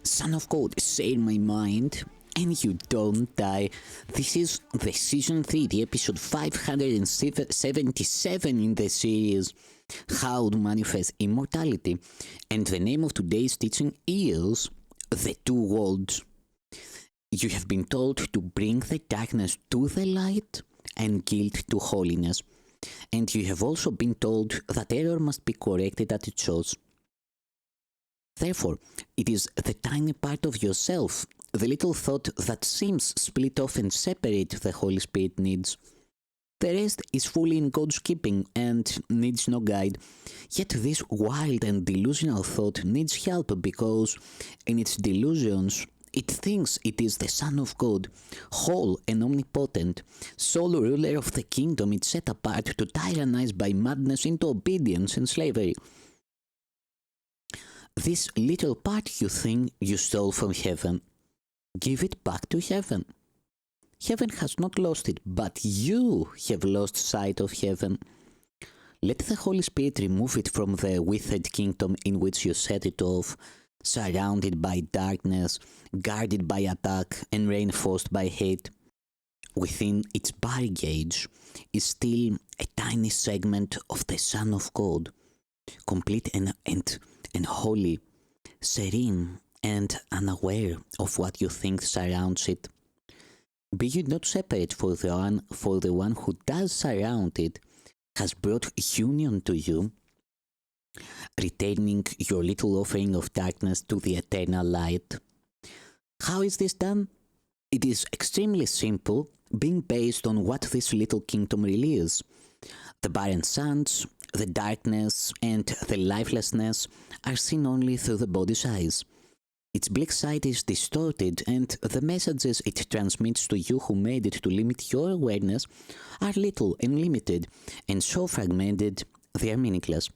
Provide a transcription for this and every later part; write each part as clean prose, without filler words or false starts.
Son of God, share my mind, and you don't die. This is the Season 3, the episode 577 in the series, How to Manifest Immortality. And the name of today's teaching is The Two Worlds. You have been told to bring the darkness to the light and guilt to holiness. And you have also been told that error must be corrected at its source. Therefore, it is the tiny part of yourself, the little thought that seems split off and separate the Holy Spirit needs. The rest is fully in God's keeping and needs no guide. Yet this wild and delusional thought needs help because, in its delusions, it thinks it is the Son of God, whole and omnipotent, sole ruler of the kingdom it set apart to tyrannize by madness into obedience and slavery. This little part you think you stole from heaven, give it back to heaven. Heaven has not lost it, but you have lost sight of heaven. Let the Holy Spirit remove it from the withered kingdom in which you set it off, surrounded by darkness, guarded by attack, and reinforced by hate. Within its bar gauge is still a tiny segment of the Son of God, complete and holy, serene and unaware of what you think surrounds it. Be you not separate, for the one who does surround it has brought union to you, returning your little offering of darkness to the eternal light. How is this done? It is extremely simple, being based on what this little kingdom really is. The barren sands, the darkness, and the lifelessness are seen only through the body's eyes. Its bleak side is distorted, and the messages it transmits to you who made it to limit your awareness are little and limited, and so fragmented they are meaningless.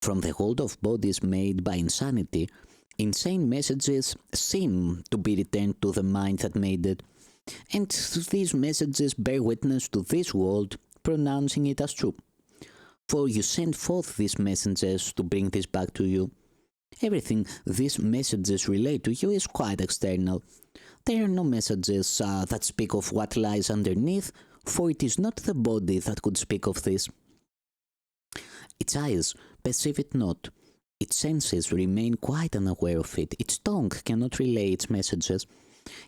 From the world of bodies made by insanity, insane messages seem to be returned to the mind that made it, and these messages bear witness to this world, pronouncing it as true. For you send forth these messengers to bring this back to you. Everything these messages relate to you is quite external. There are no messages that speak of what lies underneath, for it is not the body that could speak of this. Its eyes perceive it not. Its senses remain quite unaware of it. Its tongue cannot relay its messages.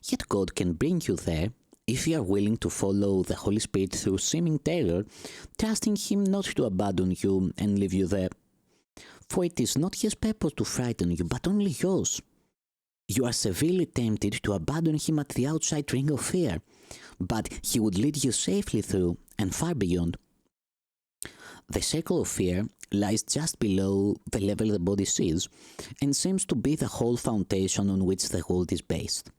Yet God can bring you there, if you are willing to follow the Holy Spirit through seeming terror, trusting Him not to abandon you and leave you there. For it is not His purpose to frighten you, but only yours. You are severely tempted to abandon Him at the outside ring of fear, but He would lead you safely through and far beyond. The circle of fear lies just below the level the body sees, and seems to be the whole foundation on which the world is based.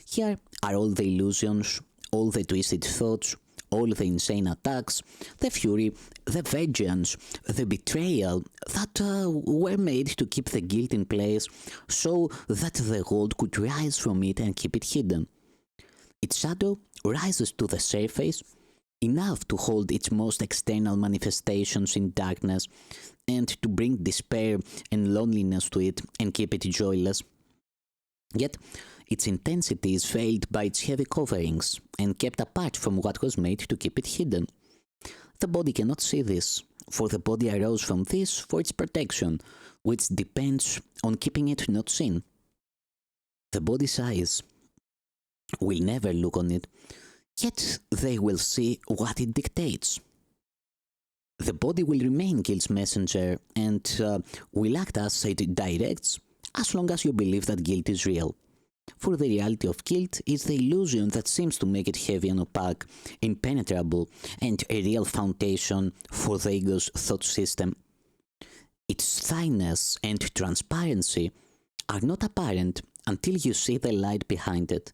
Here are all the illusions, all the twisted thoughts, all the insane attacks, the fury, the vengeance, the betrayal that were made to keep the guilt in place so that the world could rise from it and keep it hidden. Its shadow rises to the surface, enough to hold its most external manifestations in darkness and to bring despair and loneliness to it and keep it joyless. Yet, its intensity is veiled by its heavy coverings and kept apart from what was made to keep it hidden. The body cannot see this, for the body arose from this for its protection, which depends on keeping it not seen. The body's eyes will never look on it, yet they will see what it dictates. The body will remain guilt's messenger and will act as it directs, as long as you believe that guilt is real. For the reality of guilt is the illusion that seems to make it heavy and opaque, impenetrable, and a real foundation for the ego's thought system. Its thiness and transparency are not apparent until you see the light behind it,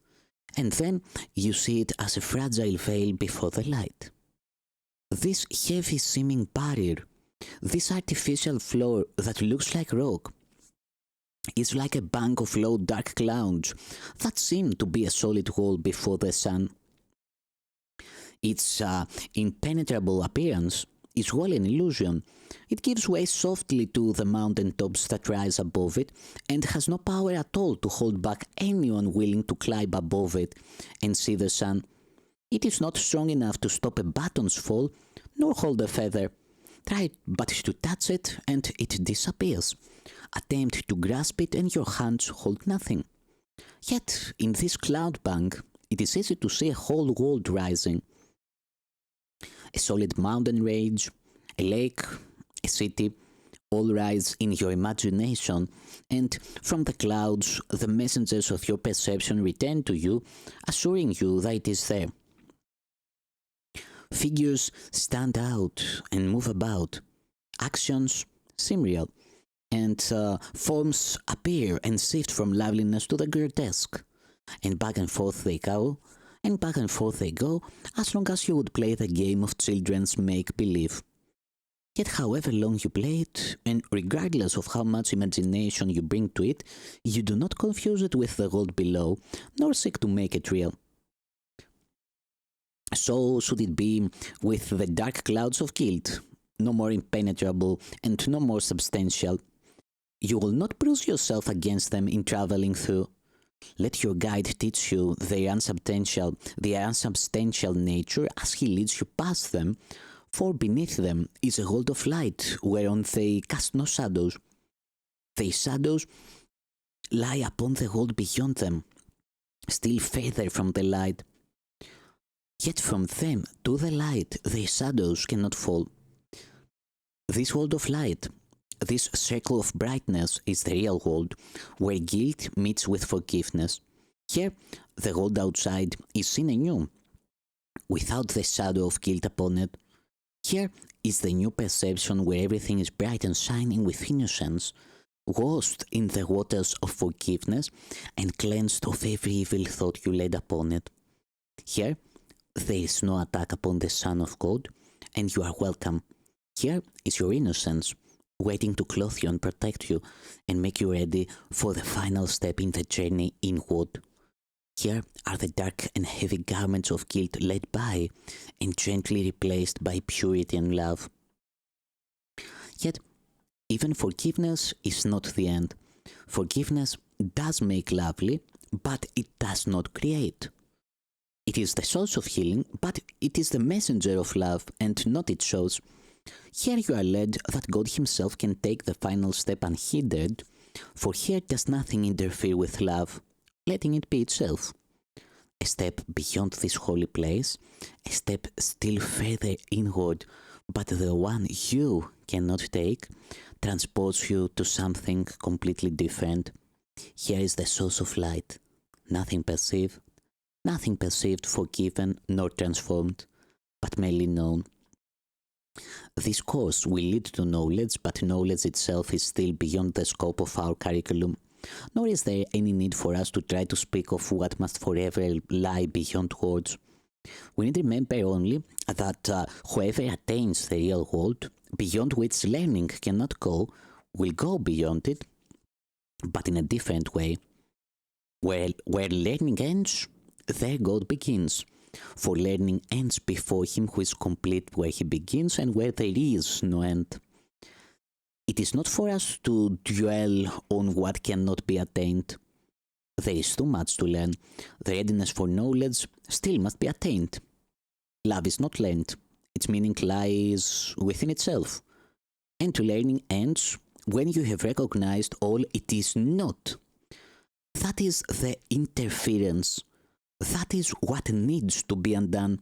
and then you see it as a fragile veil before the light. This heavy-seeming barrier, this artificial floor that looks like rock, is like a bank of low dark clouds that seem to be a solid wall before the sun. Its impenetrable appearance is well an illusion. It gives way softly to the mountain tops that rise above it, and has no power at all to hold back anyone willing to climb above it and see the sun. It is not strong enough to stop a button's fall, nor hold a feather. Try but to touch it, and it disappears. Attempt to grasp it, and your hands hold nothing. Yet, in this cloud bank, it is easy to see a whole world rising. A solid mountain range, a lake, a city, all rise in your imagination, and from the clouds the messengers of your perception return to you, assuring you that it is there. Figures stand out and move about. Actions seem real, and forms appear and shift from liveliness to the grotesque. And back and forth they go, and back and forth they go, as long as you would play the game of children's make-believe. Yet however long you play it, and regardless of how much imagination you bring to it, you do not confuse it with the world below, nor seek to make it real. So should it be with the dark clouds of guilt, no more impenetrable and no more substantial. You will not bruise yourself against them in travelling through. Let your guide teach you their unsubstantial nature as he leads you past them, for beneath them is a world of light whereon they cast no shadows. Their shadows lie upon the world beyond them, still further from the light. Yet from them to the light their shadows cannot fall. This world of light, this circle of brightness, is the real world, where guilt meets with forgiveness. Here, the world outside is seen anew, without the shadow of guilt upon it. Here is the new perception where everything is bright and shining with innocence, washed in the waters of forgiveness, and cleansed of every evil thought you laid upon it. Here, there is no attack upon the Son of God, and you are welcome. Here is your innocence, waiting to clothe you and protect you, and make you ready for the final step in the journey inward. Here are the dark and heavy garments of guilt laid by, and gently replaced by purity and love. Yet, even forgiveness is not the end. Forgiveness does make lovely, but it does not create. It is the source of healing, but it is the messenger of love and not its source. Here you are led that God himself can take the final step unhindered, for here does nothing interfere with love, letting it be itself. A step beyond this holy place, a step still further inward, but the one you cannot take, transports you to something completely different. Here is the source of light, nothing perceived, forgiven, nor transformed, but merely known. This course will lead to knowledge, but knowledge itself is still beyond the scope of our curriculum, nor is there any need for us to try to speak of what must forever lie beyond words. We need to remember only that whoever attains the real world, beyond which learning cannot go, will go beyond it, but in a different way. Where learning ends, there God begins. For learning ends before him who is complete where he begins and where there is no end. It is not for us to dwell on what cannot be attained. There is too much to learn. The readiness for knowledge still must be attained. Love is not learned. Its meaning lies within itself. And learning ends when you have recognized all it is not. That is the interference. That is what needs to be undone.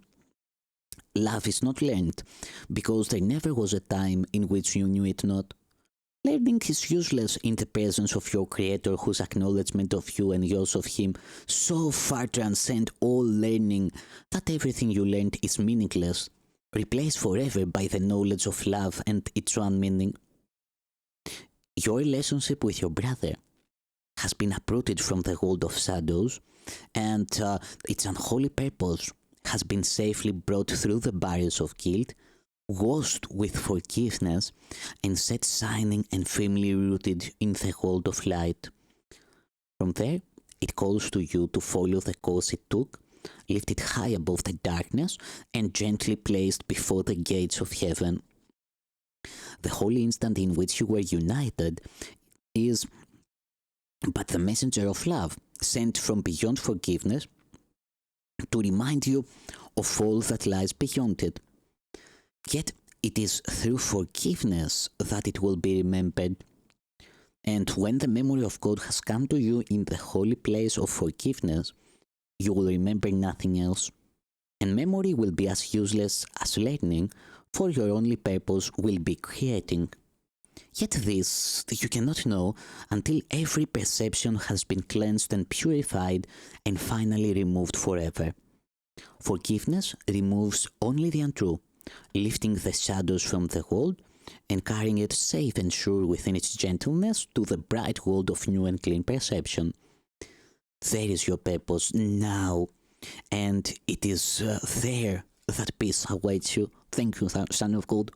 Love is not learned, because there never was a time in which you knew it not. Learning is useless in the presence of your Creator, whose acknowledgement of you and yours of Him so far transcend all learning that everything you learned is meaningless, replaced forever by the knowledge of love and its own meaning. Your relationship with your brother has been uprooted from the world of shadows, and its unholy purpose has been safely brought through the barriers of guilt, washed with forgiveness, and set shining and firmly rooted in the world of light. From there, it calls to you to follow the course it took, lifted high above the darkness, and gently placed before the gates of heaven. The holy instant in which you were united is but the messenger of love, sent from beyond forgiveness to remind you of all that lies beyond it. Yet it is through forgiveness that it will be remembered. And when the memory of God has come to you in the holy place of forgiveness, you will remember nothing else. And memory will be as useless as learning, for your only purpose will be creating. Yet this you cannot know until every perception has been cleansed and purified and finally removed forever. Forgiveness removes only the untrue, lifting the shadows from the world and carrying it safe and sure within its gentleness to the bright world of new and clean perception. There is your purpose now, and it is there that peace awaits you. Thank you, Son of God.